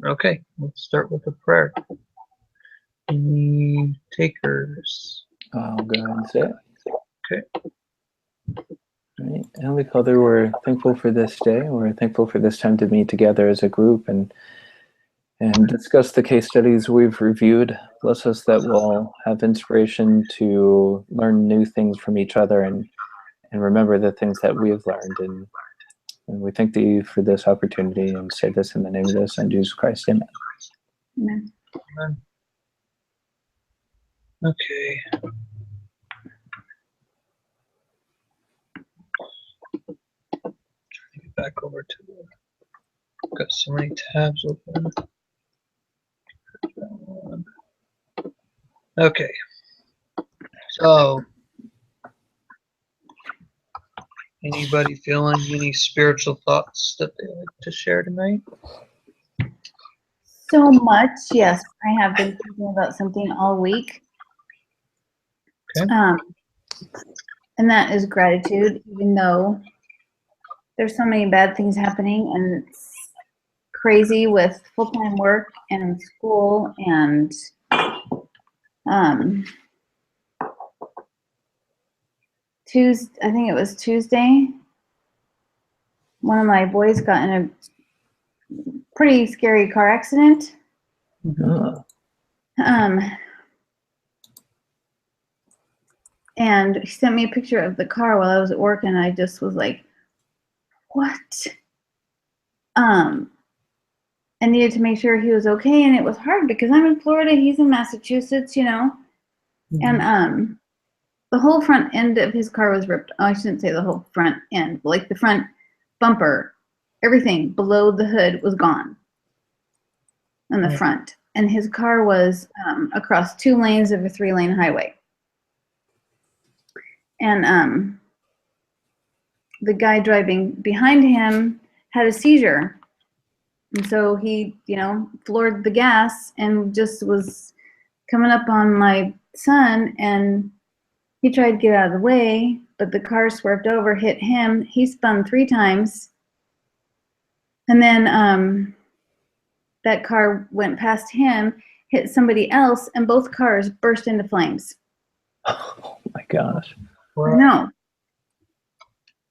Okay, let's start with a prayer. Any takers? I'll go ahead and say it. Okay. All right. Heavenly Father, we're thankful for this day. We're thankful for this time to meet together as a group and discuss the case studies we've reviewed. Bless us that we'll have inspiration to learn new things from each other and remember the things that we've learned. And we thank thee for this opportunity and say this in the name of the Son, Jesus Christ. Amen. Amen. Amen. Okay. Get back over to the. Got so many tabs open. Okay. So, anybody feeling any spiritual thoughts that they like to share tonight? So much, yes. I have been thinking about something all week. Okay. And that is gratitude, even though there's so many bad things happening and it's crazy with full-time work and school and I think it was Tuesday, one of my boys got in a pretty scary car accident. Oh. And he sent me a picture of the car while I was at work, and I just was like, what? I needed to make sure he was okay, and it was hard because I'm in Florida, he's in Massachusetts, you know? Mm-hmm. And the whole front end of his car was ripped. Oh, I shouldn't say the whole front end, like the front bumper, everything below the hood was gone on the front. And his car was across 2 lanes of a 3-lane highway. And the guy driving behind him had a seizure. And so he, you know, floored the gas and just was coming up on my son, and he tried to get out of the way, but the car swerved over, hit him. He spun 3 times. And then that car went past him, hit somebody else, and both cars burst into flames. Oh my gosh. I know.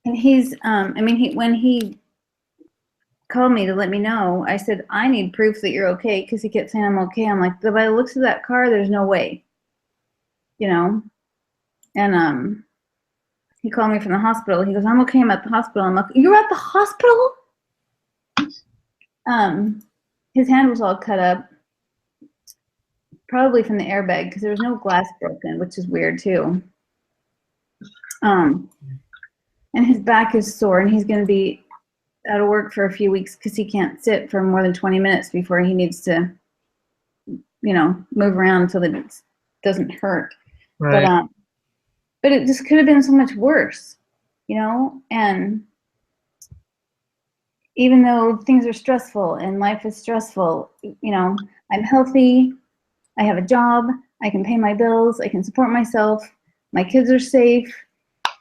And he's, when he called me to let me know, I said, I need proof that you're okay, because he kept saying I'm okay. I'm like, by the looks of that car, there's no way, you know? And he called me from the hospital. He goes, I'm okay, I'm at the hospital. I'm like, you're at the hospital? His hand was all cut up, probably from the airbag, because there was no glass broken, which is weird too. And his back is sore, and he's going to be out of work for a few weeks because he can't sit for more than 20 minutes before he needs to, you know, move around so that it doesn't hurt. Right. But it just could have been so much worse, you know? And even though things are stressful and life is stressful, you know, I'm healthy, I have a job, I can pay my bills, I can support myself, my kids are safe,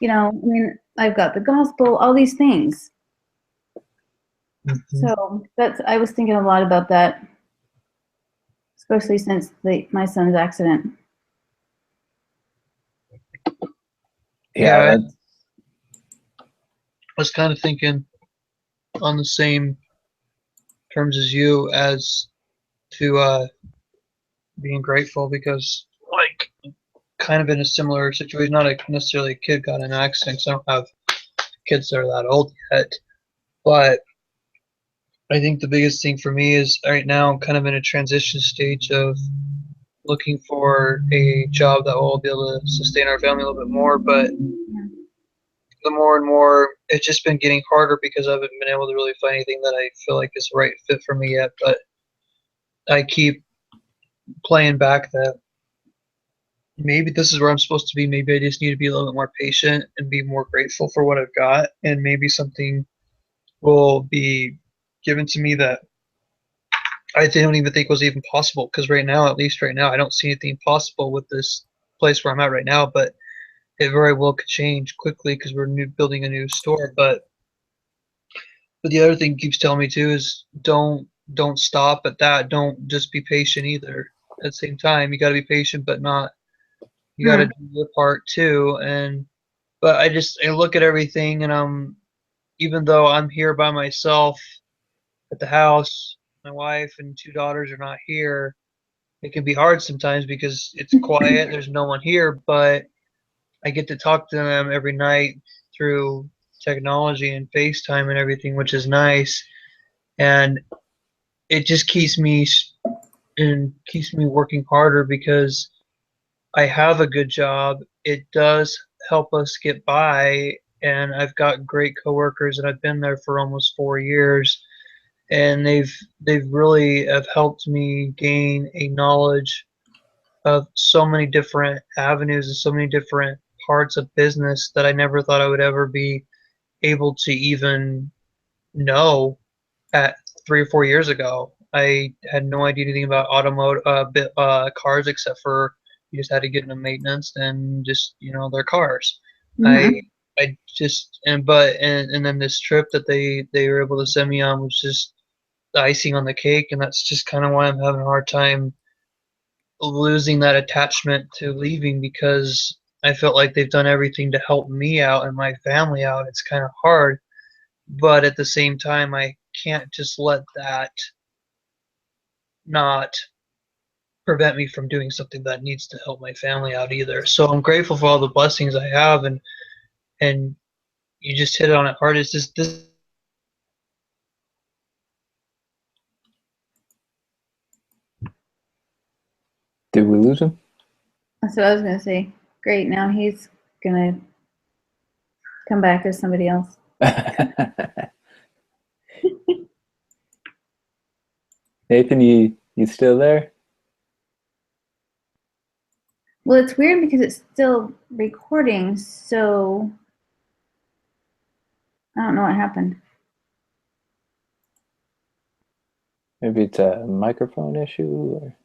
you know, I mean, I've got the gospel, all these things. Mm-hmm. So I was thinking a lot about that, especially since my son's accident. Yeah, I was kind of thinking on the same terms as you as to being grateful, because like kind of in a similar situation, not necessarily a kid got in an accident, because I don't have kids that are that old yet, but I think the biggest thing for me is right now I'm kind of in a transition stage of looking for a job that will be able to sustain our family a little bit more, but the more and more it's just been getting harder because I haven't been able to really find anything that I feel like is the right fit for me yet. But I keep playing back that maybe this is where I'm supposed to be. Maybe I just need to be a little bit more patient and be more grateful for what I've got, and maybe something will be given to me that I don't even think was even possible, because right now, at least right now, I don't see anything possible with this place where I'm at right now, but it very well could change quickly because we're building a new store. But the other thing it keeps telling me too is don't don't stop at that. Don't just be patient either. At the same time, you got to be patient, but not. You got to do your part too. But I look at everything, and even though I'm here by myself at the house, my wife and 2 daughters are not here. It can be hard sometimes because it's quiet. There's no one here, but I get to talk to them every night through technology and FaceTime and everything, which is nice. And it just keeps me working harder because I have a good job. It does help us get by, and I've got great coworkers, and I've been there for almost 4 years, and they've really have helped me gain a knowledge of so many different avenues and so many different parts of business that I never thought I would ever be able to even know at 3 or 4 years ago. I had no idea anything about automotive cars except for you just had to get into maintenance and just their cars. Mm-hmm. I just and then this trip that they were able to send me on was just the icing on the cake, and that's just kind of why I'm having a hard time losing that attachment to leaving because I felt like they've done everything to help me out and my family out. It's kind of hard, but at the same time, I can't just let that not prevent me from doing something that needs to help my family out either. So I'm grateful for all the blessings I have, and you just hit it on it hard. It's just this. Did we lose him? That's what I was gonna say. Great. Now he's gonna come back as somebody else. Nathan, you still there? Well, it's weird because it's still recording, so I don't know what happened. Maybe it's a microphone issue, or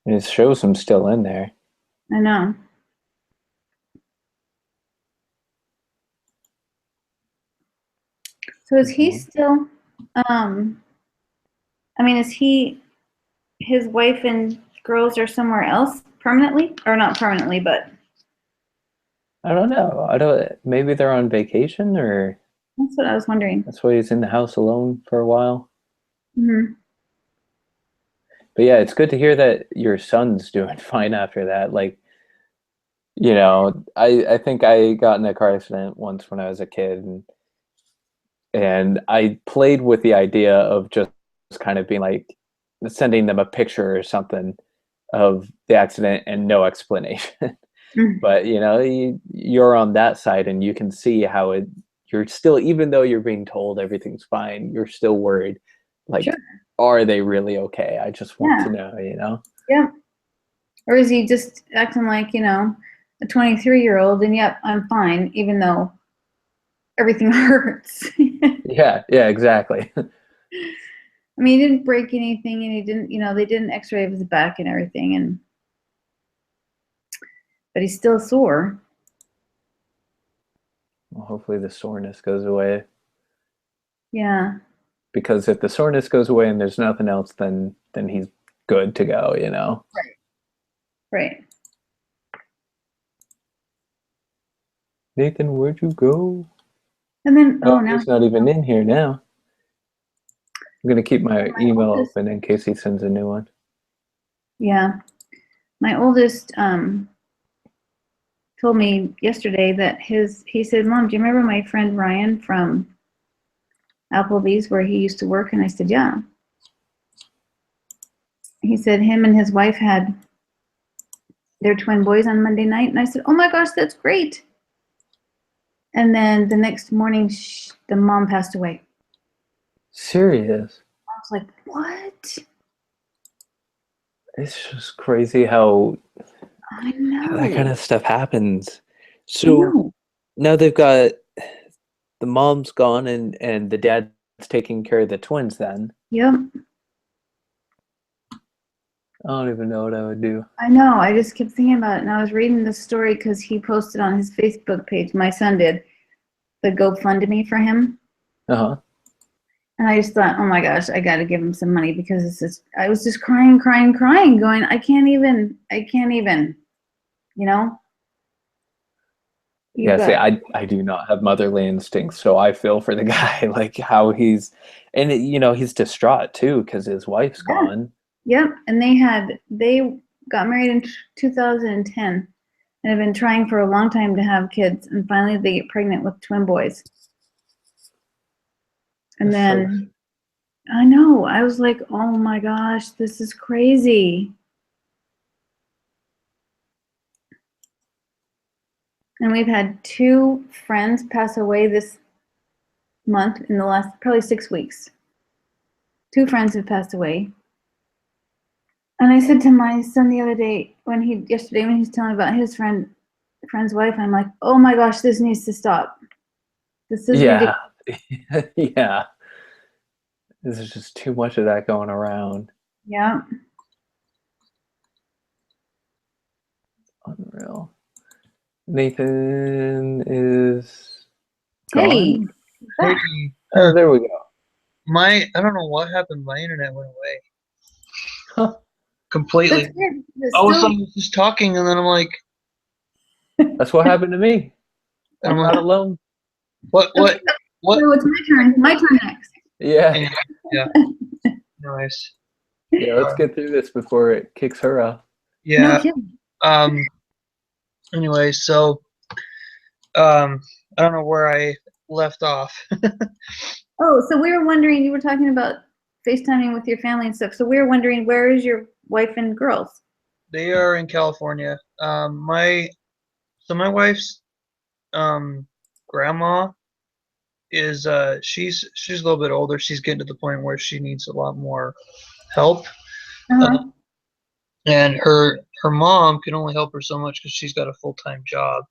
it shows him still in there. I know. So is he still, is his wife and girls are somewhere else permanently? Or not permanently, but I don't know. Maybe they're on vacation, or that's what I was wondering. that's why he's in the house alone for a while. Mm-hmm. But yeah, it's good to hear that your son's doing fine after that. Like, I think I got in a car accident once when I was a kid, and I played with the idea of just kind of being like sending them a picture or something of the accident and no explanation. But you're on that side and you can see how you're still, even though you're being told everything's fine, you're still worried. Like, Sure. Are they really okay? I just want to know, Yeah. Or is he just acting like, a 23-year-old and yep, I'm fine, even though everything hurts. Yeah, exactly. I mean, he didn't break anything, and he didn't, they did an x-ray of his back and everything, but he's still sore. Well, hopefully the soreness goes away. Yeah. Because if the soreness goes away and there's nothing else, then he's good to go, Right. Nathan, where'd you go? And then, now he's not even in here now. I'm going to keep my email open in case he sends a new one. Yeah. My oldest told me yesterday that he said, Mom, do you remember my friend Ryan from Applebee's where he used to work? And I said, yeah. He said him and his wife had their twin boys on Monday night. And I said, oh my gosh, that's great. And then the next morning, the mom passed away. Serious? I was like, what? It's just crazy how that kind of stuff happens. So now they've got the mom's gone and the dad's taking care of the twins then. Yep. I don't even know what I would do. I know. I just kept thinking about it. And I was reading the story because he posted on his Facebook page, my son did, the GoFundMe for him. Uh-huh. And I just thought, oh my gosh, I got to give him some money because it's just, I was just crying, going, I can't even, you know? You've Yeah, see, got, I do not have motherly instincts, so I feel for the guy, like how he's, and he's distraught too because his wife's yeah, gone. yep. And they got married in 2010 and have been trying for a long time to have kids. And finally they get pregnant with twin boys. And That's so, then I know, I was like, oh my gosh, this is crazy. And we've had 2 friends pass away this month in the last probably 6 weeks. 2 friends have passed away. And I said to my son the other day, yesterday when he was telling me about his friend's wife, I'm like, oh my gosh, this needs to stop. This is ridiculous. yeah. Yeah. There's just too much of that going around. Yeah. Unreal. Nathan is Hey, gone. Hey, Oh, there we go. I don't know what happened. My internet went away Huh. completely. that's weird. All of a sudden, I was just talking, and then I'm like, That's what happened to me. I'm not alone. what? So it's my turn. My turn next. Yeah. Yeah. Nice. Yeah, let's get through this before it kicks her off. No Yeah. kidding. Anyway, so I don't know where I left off. Oh, so we were wondering, you were talking about FaceTiming with your family and stuff. So we were wondering, where is your wife and girls? They are in California. My wife's grandma is she's a little bit older. She's getting to the point where she needs a lot more help. Uh-huh. And her mom can only help her so much because she's got a full-time job.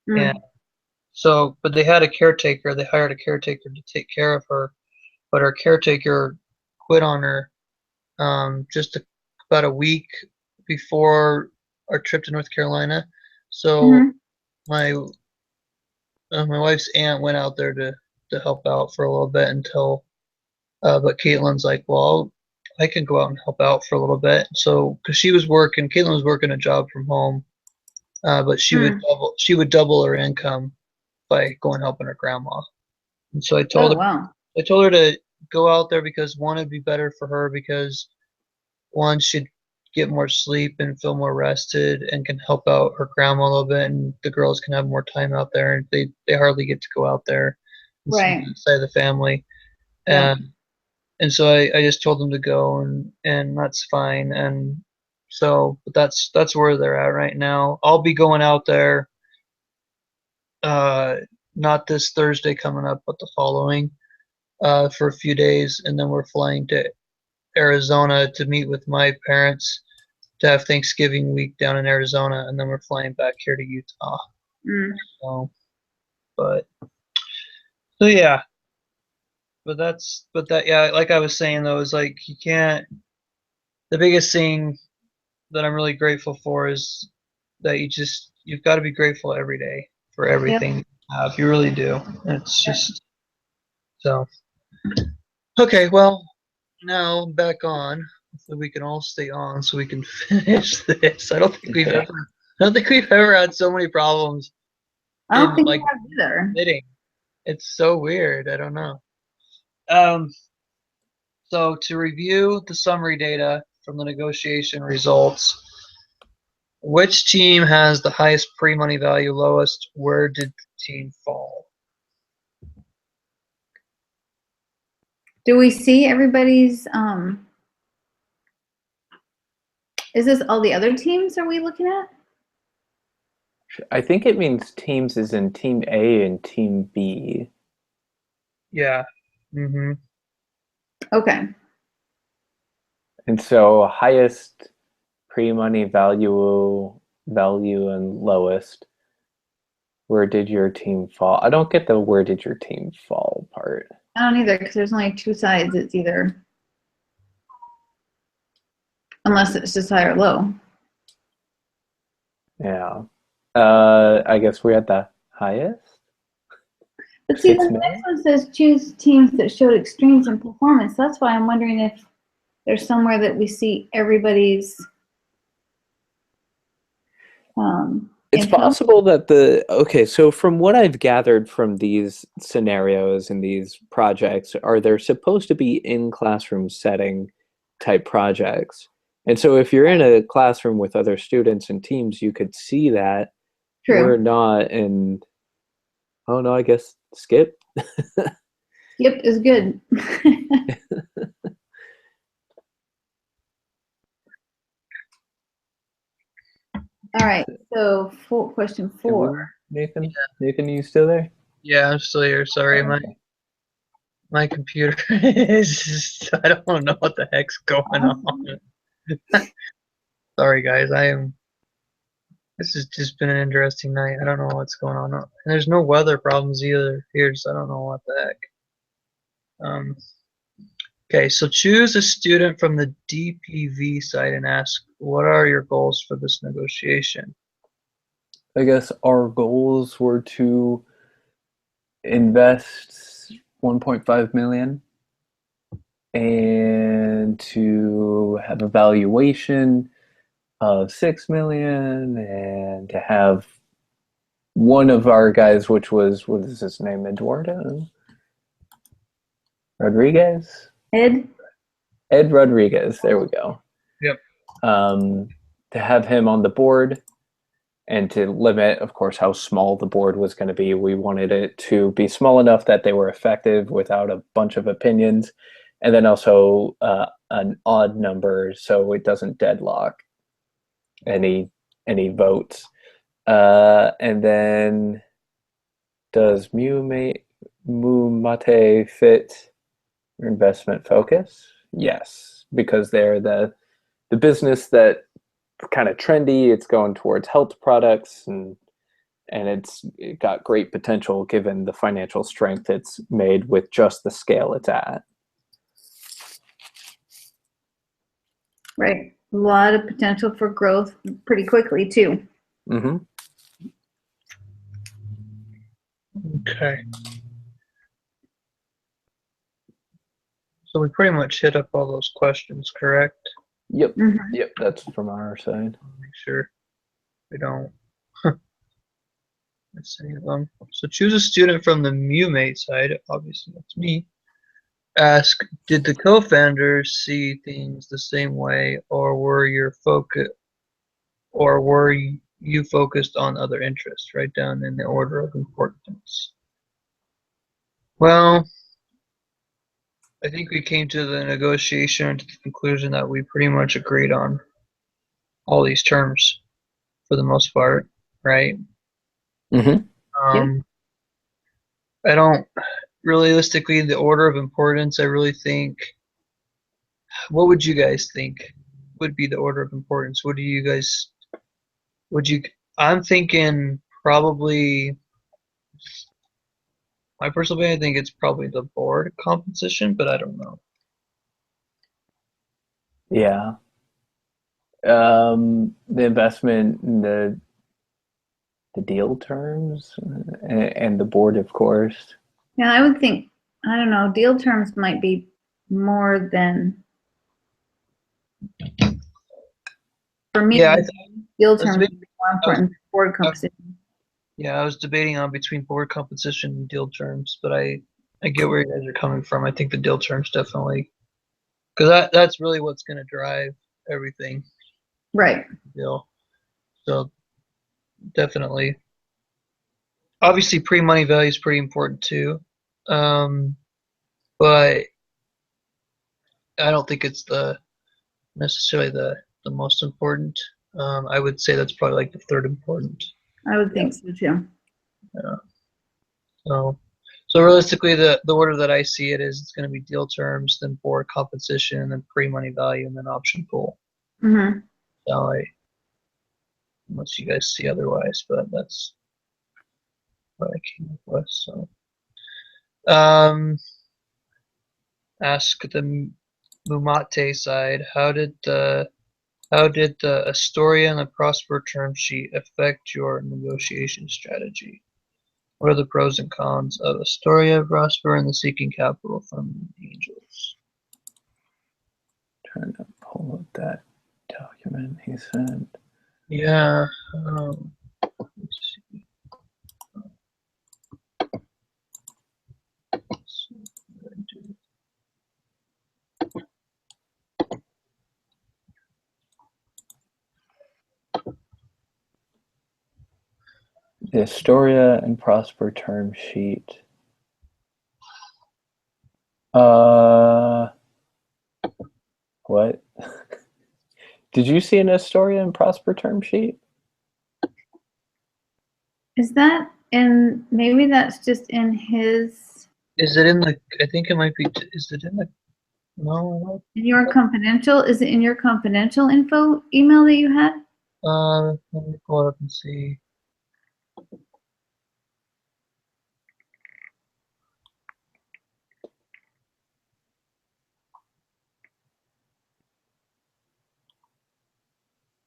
Mm. And so, but they had a caretaker. They hired a caretaker to take care of her, but her caretaker quit on her about a week before our trip to North Carolina. So Mhm. my my wife's aunt went out there to help out for a little bit until, but Caitlin's like, well, I can go out and help out for a little bit. So because Caitlin was working a job from home, but Mm. she would double her income by going helping her grandma. And so Oh, wow. I told her to go out there because one, it'd be better for her because one, she'd get more sleep and feel more rested and can help out her grandma a little bit, and the girls can have more time out there. And they hardly get to go out there and see Right. the side of the family. Yeah. And so I just told them to go, and that's fine. And so, but that's where they're at right now. I'll be going out there, uh, not this Thursday coming up, but the following, for a few days, and then we're flying to Arizona to meet with my parents to have Thanksgiving week down in Arizona, and then we're flying back here to Utah. Mm. So, so yeah, but that yeah, like I was saying though, is like you can't. The biggest thing that I'm really grateful for is that you've got to be grateful every day for Yep. everything you have. You really do. It's just so. Okay, well, now back on. So we can all stay on so we can finish this. Yeah. I don't think we've ever had so many problems I don't in think we like have either. knitting. It's so weird. I don't know. Um, so to review the summary data from the negotiation results, which team has the highest pre-money value, lowest? Where did the team fall? Do we see everybody's, is this all the other teams are we looking at? I think it means teams is in Team A and Team B. Yeah. Mm-hmm. Okay. And so highest pre-money value and lowest. Where did your team fall? I don't get the where did your team fall part. I don't either because there's only 2 sides. It's either, unless it's just high or low. Yeah. I guess we're at the highest. But see, 6 the million? next one says choose teams that showed extremes in performance. That's why I'm wondering if there's somewhere that we see everybody's It's info. possible that okay, so from what I've gathered from these scenarios and these projects, are there supposed to be in classroom setting type projects? And so if you're in a classroom with other students and teams, you could see that. We're True. not in, oh no, I guess skip. Yep, is good. All right. So, question Can 4. Nathan? Nathan, you still there? Yeah, I'm still here. Sorry, Oh, okay. my computer is just, I don't know what the heck's going on. Sorry, guys. This has just been an interesting night. I don't know what's going on. And there's no weather problems either here, so I don't know what the heck. Okay, so choose a student from the DPV side and ask, what are your goals for this negotiation? I guess our goals were to invest 1.5 million and to have a valuation of 6 million and to have one of our guys, which was, what is his name, Eduardo Rodriguez? Ed? Ed Rodriguez, there we go. Yep. To have him on the board and to limit, of course, how small the board was going to be. We wanted it to be small enough that they were effective without a bunch of opinions, and then also an odd number so it doesn't deadlock any votes. And then, does MuMate fit your investment focus? Yes, because they're the business that kind of trendy. It's going towards health products, and it got great potential given the financial strength it's made with just the scale it's at. Right. A lot of potential for growth pretty quickly, too. Mm-hmm. Okay. So we pretty much hit up all those questions, correct? Yep. Mm-hmm. Yep. That's from our side. Make sure we don't miss any of them. So choose a student from the MuMate side. Obviously, that's me. Ask, did the co-founders see things the same way, or were you focused on other interests? Write down in the order of importance. Well, I think we came to the negotiation to the conclusion that we pretty much agreed on all these terms for the most part, right? Mm-hmm. I don't realistically the order of importance. I really think. What would you guys think would be the order of importance? What do you guys? Would you? I'm thinking probably. My personal opinion, I think it's probably the board composition, but I don't know. Yeah. The investment, the deal terms, and the board, of course. Yeah, I would think, I don't know, deal terms might be more than, for me, Yeah, deal terms would be more important than board composition. yeah, I was debating on between board composition and deal terms, but I get where you guys are coming from. I think the deal terms definitely, because that's really what's going to drive everything. Right. Deal. So definitely. Obviously, pre-money value is pretty important too, but I don't think it's necessarily the most important. I would say that's probably like the third important. I would think so too. Yeah. So realistically, the order that I see it is it's going to be deal terms, then board composition, and then pre-money value, and then option pool. Mm-hmm. So unless you guys see otherwise, but that's what I came up with. So, ask the MuMate side, how did the Astoria and the Prosper term sheet affect your negotiation strategy? What are the pros and cons of Astoria, Prosper, and the Seeking Capital from Angels? Trying to pull up that document he sent. Yeah. Let's see. The Astoria and Prosper term sheet. What? Did you see an Astoria and Prosper term sheet? Is that in, maybe that's just in his, Is it in the? I think it might be. Is it in the? No. in your confidential, is it in your confidential info email that you had? Let me pull it up and see.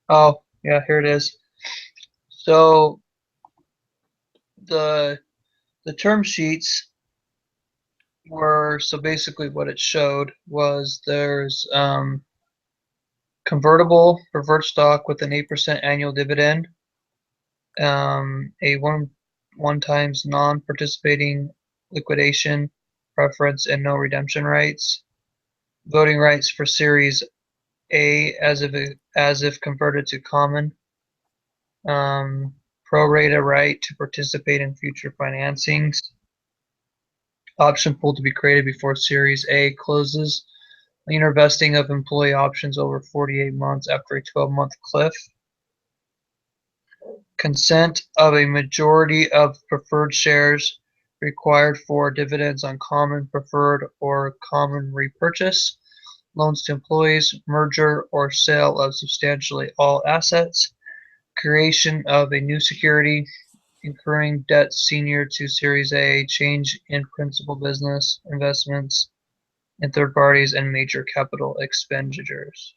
Oh, yeah, here it is. So the term sheets were, so basically what it showed was there's convertible preferred stock with an 8% annual dividend, a one times non-participating liquidation preference and no redemption rights, voting rights for Series A as if converted to common, pro rata right to participate in future financings, option pool to be created before Series A closes, linear vesting of employee options over 48 months after a 12-month cliff, consent of a majority of preferred shares required for dividends on common, preferred, or common repurchase, loans to employees, merger or sale of substantially all assets, creation of a new security, incurring debt senior to Series A, change in principal business investments in third parties, and major capital expenditures.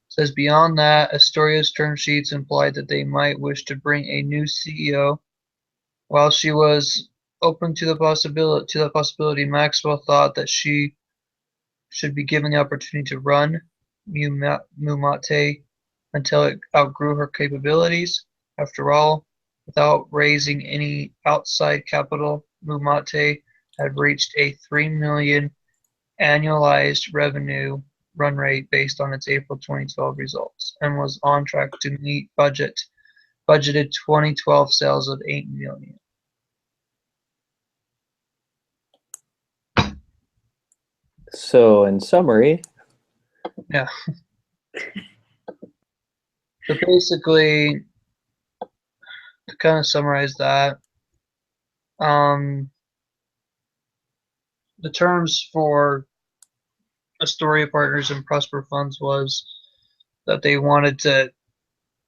Says beyond that, Astoria's term sheets implied that they might wish to bring a new CEO. While she was open to the possibility, Maxwell thought that she should be given the opportunity to run MuMate until it outgrew her capabilities. After all, without raising any outside capital, MuMate had reached a $3 million annualized revenue run rate based on its April 2012 results and was on track to meet budgeted 2012 sales of $8 million. So, in summary, Yeah. So basically, to kind of summarize that, the terms for Astoria Partners and Prosper Funds was that they wanted to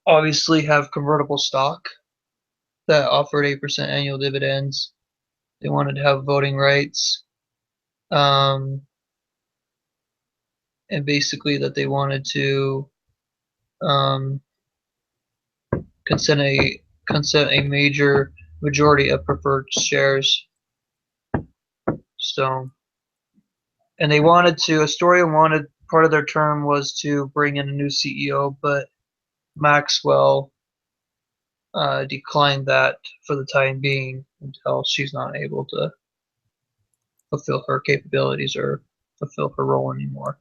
obviously have convertible stock that offered 8% annual dividends. They wanted to have voting rights, and basically that they wanted to consent a major majority of preferred shares. So, and they wanted to, Astoria wanted, part of their term was to bring in a new CEO, but Maxwell declined that for the time being until she's not able to fulfill her capabilities or fulfill her role anymore.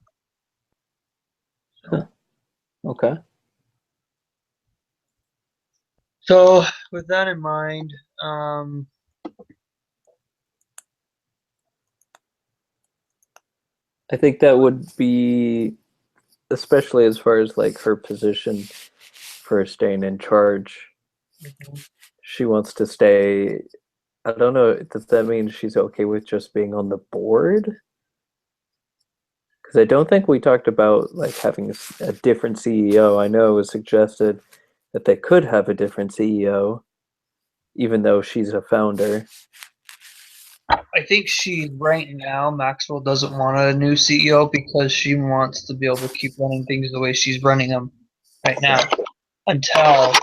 So, okay. So with that in mind, I think that would be, especially as far as like her position for staying in charge. She wants to stay. I don't know. Does that mean she's okay with just being on the board? Because I don't think we talked about like having a different CEO. I know it was suggested that they could have a different CEO, even though she's a founder. I think right now, Maxwell doesn't want a new CEO because she wants to be able to keep running things the way she's running them right now until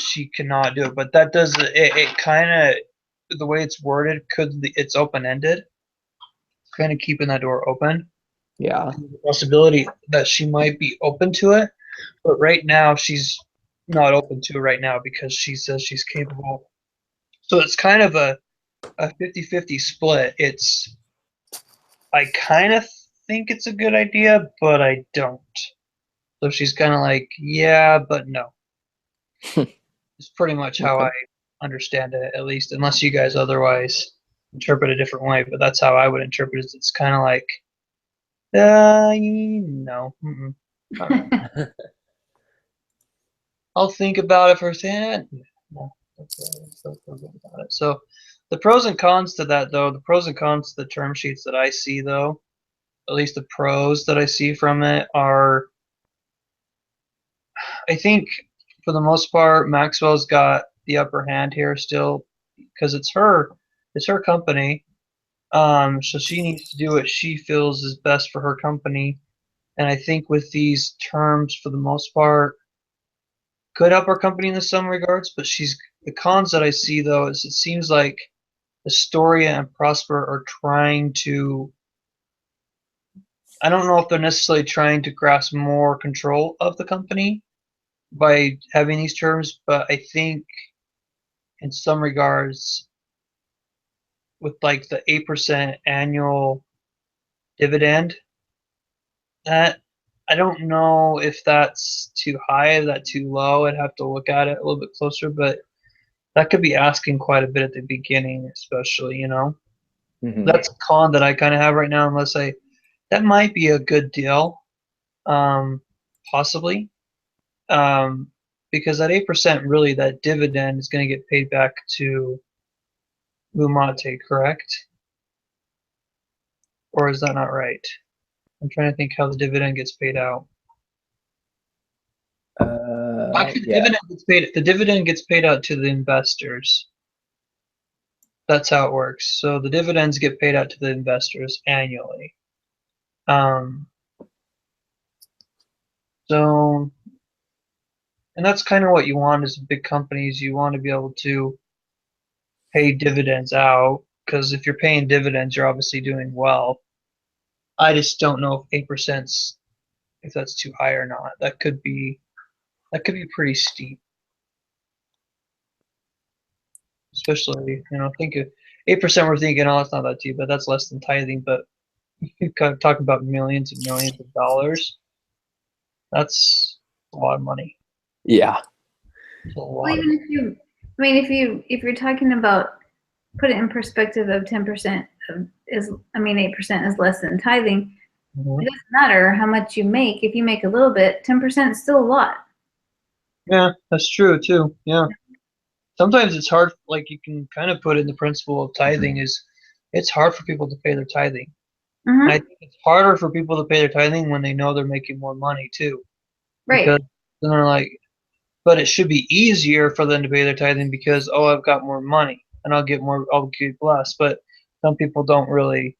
she cannot do it. But that does it kind of, the way it's worded, it's open ended, kind of keeping that door open. Yeah. The possibility that she might be open to it, but right now she's not open to it right now because she says she's capable. So it's kind of a 50-50 split. I kind of think it's a good idea, but I don't. So she's kind of like, yeah, but no. It's pretty much how Okay. I understand it, at least, unless you guys otherwise interpret a different way. But that's how I would interpret it. It's kind of like, no. Not really. I'll think about it for a second. No, let's feel good about it. So the pros and cons to that, though, the pros and cons to the term sheets that I see, though, at least the pros that I see from it are, I think for the most part, Maxwell's got the upper hand here still because it's her company. So she needs to do what she feels is best for her company. And I think with these terms, for the most part, could help our company in some regards. But the cons that I see, though, is it seems like Astoria and Prosper are trying to, I don't know if they're necessarily trying to grasp more control of the company by having these terms, but I think in some regards, with like the 8% annual dividend, that I don't know if that's too high, is that too low? I'd have to look at it a little bit closer, but that could be asking quite a bit at the beginning, especially, Mm-hmm. That's a con that I kind of have right now, unless that might be a good deal, possibly, because that 8% really, that dividend is going to get paid back to MuMate, correct? Or is that not right? I'm trying to think how the dividend gets paid out. Actually, Yeah. the dividend gets paid out to the investors. That's how it works. So the dividends get paid out to the investors annually. So, and that's kind of what you want as big companies. You want to be able to pay dividends out, because if you're paying dividends, you're obviously doing well. I just don't know if 8%, if that's too high or not. That could be pretty steep. Especially, think of 8%, we're thinking, oh, it's not that deep, but that's less than tithing. But you're kind of talking about millions and millions of dollars. That's a lot of money. Yeah. It's a Well, lot. even if you're talking about, put it in perspective of 10% is, 8% is less than tithing. Mhm. It doesn't matter how much you make. If you make a little bit, 10% is still a lot. Yeah, that's true too. Yeah. Sometimes it's hard, like you can kind of put in the principle of tithing is it's hard for people to pay their tithing. Mm-hmm. And I think it's harder for people to pay their tithing when they know they're making more money too. Right. Because then they're like, but it should be easier for them to pay their tithing because, oh, I've got more money and I'll get less. But some people don't really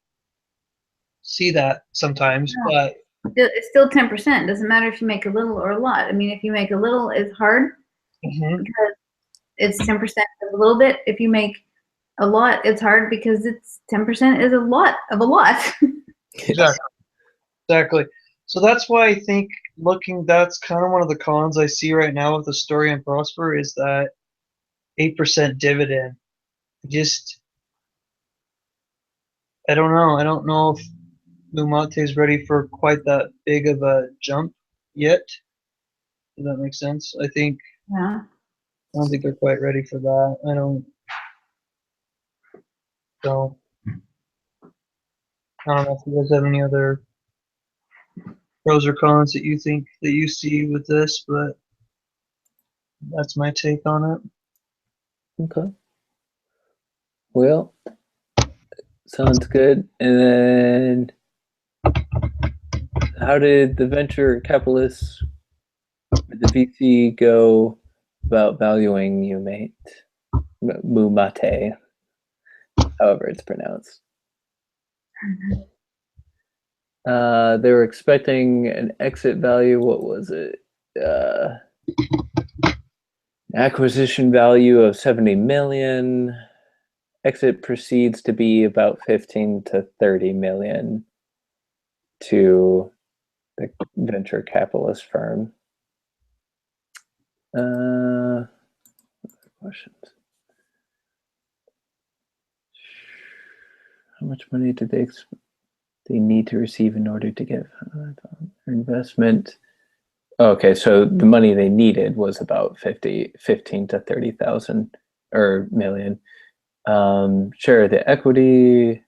see that sometimes. No. But It's still 10%. Doesn't matter if you make a little or a lot. If you make a little, it's hard because it's 10% of a little bit. If you make a lot, it's hard because it's 10% is a lot of a lot. Exactly. So that's why I think that's kind of one of the cons I see right now with Astoria and Prosper is that 8% dividend. I don't know. I don't know if MuMate is ready for quite that big of a jump yet. Does that make sense? I Yeah. don't think they're quite ready for that. I don't. So I don't know if you guys have any other pros or cons that you think that you see with this, but that's my take on it. Okay. Well, sounds good. And then, how did the venture capitalists, the VC, go about valuing MuMate? MuMate, however it's pronounced. They were expecting an exit value. What was it? Acquisition value of 70 million. Exit proceeds to be about 15 to 30 million to the venture capitalist firm. Questions. How much money did they need to receive in order to get investment? Okay, so the money they needed was about 15 to 30,000 or million. Share of the equity.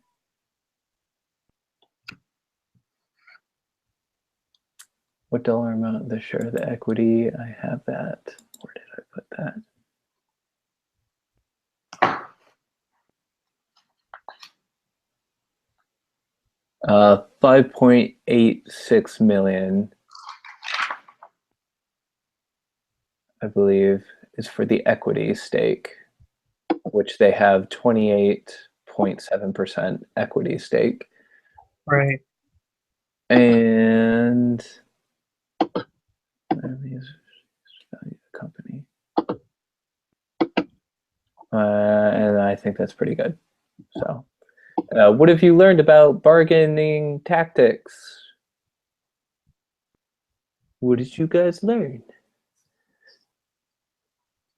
What dollar amount of the share of the equity? I have that. Where did I put that? $5.86 million, I believe, is for the equity stake, which they have 28.7% equity stake. Right. And value the company. And I think that's pretty good. So, what have you learned about bargaining tactics? What did you guys learn?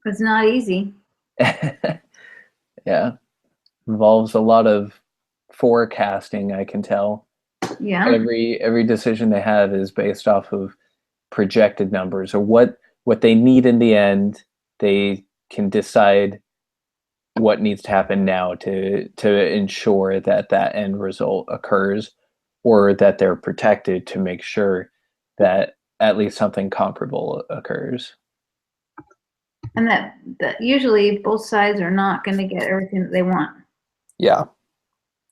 It's not easy. Yeah, involves a lot of forecasting, I can tell. Yeah. Every decision they have is based off of projected numbers or what they need in the end. They can decide what needs to happen now to ensure that that end result occurs, or that they're protected to make sure that at least something comparable occurs. And that usually both sides are not going to get everything that they want. Yeah.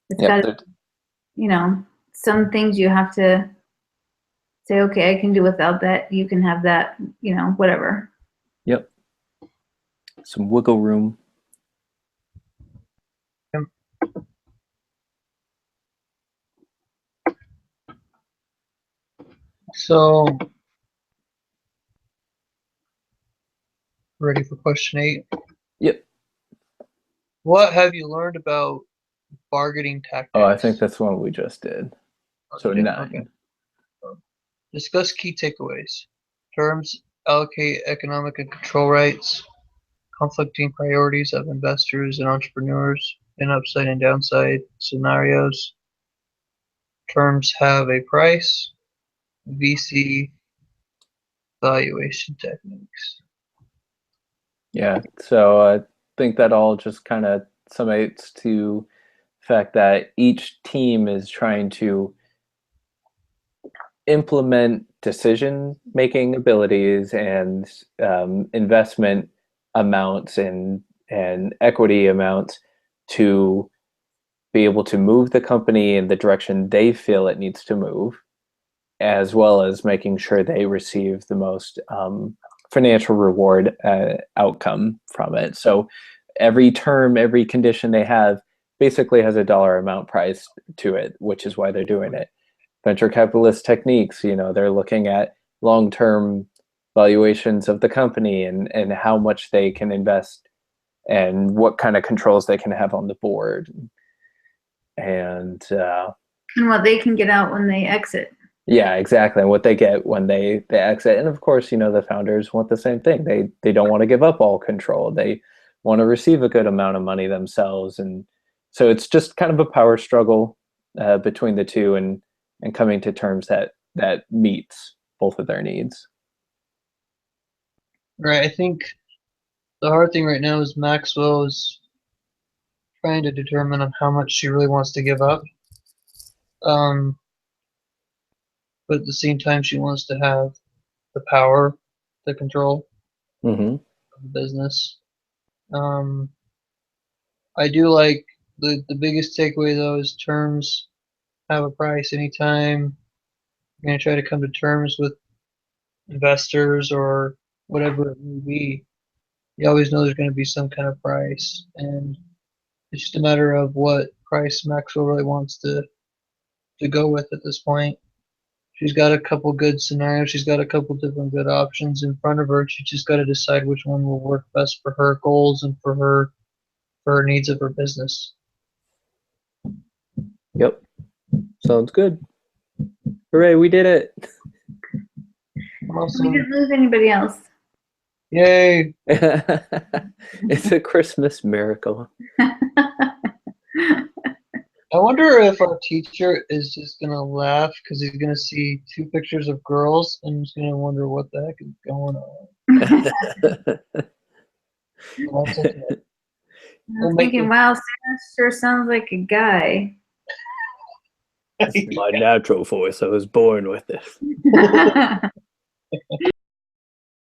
It's got to, some things you have to say, okay, I can do without that. You can have that, whatever. Yep. Some wiggle room. So, ready for question 8? Yep. What have you learned about bargaining tactics? Oh, I think that's one we just did. So 9. Okay. Discuss key takeaways. Terms allocate economic and control rights. Conflicting priorities of investors and entrepreneurs in upside and downside scenarios. Terms have a price. VC valuation techniques. Yeah, so I think that all just kind of summates to the fact that each team is trying to implement decision-making abilities and investment amounts and equity amounts to be able to move the company in the direction they feel it needs to move, as well as making sure they receive the most financial reward outcome from it. So every term, every condition they have basically has a dollar amount price to it, which is why they're doing it. Venture capitalist techniques, they're looking at long-term valuations of the company and how much they can invest and what kind of controls they can have on the board. And what they can get out when they exit. Yeah, exactly. And what they get when they exit. And of course, the founders want the same thing. They don't want to give up all control. They want to receive a good amount of money themselves. And so it's just kind of a power struggle between the two and coming to terms that meets both of their needs. Right. I think the hard thing right now is Maxwell is trying to determine on how much she really wants to give up. But at the same time, she wants to have the power, the control of the business. I do like the biggest takeaway though is terms have a price. Anytime you're going to try to come to terms with investors or whatever it may be, you always know there's going to be some kind of price, and it's just a matter of what price Maxwell really wants to go with at this point. She's got a couple good scenarios. She's got a couple different good options in front of her. She just got to decide which one will work best for her goals and for her needs of her business. Yep. Sounds good. Hooray, we did it. We Awesome. didn't lose anybody else. Yay. It's a Christmas miracle. I wonder if our teacher is just going to laugh because he's going to see 2 pictures of girls and he's going to wonder what the heck is going on. That's okay. I was thinking, wow, Sarah sure sounds like a guy. It's my natural voice. I was born with it.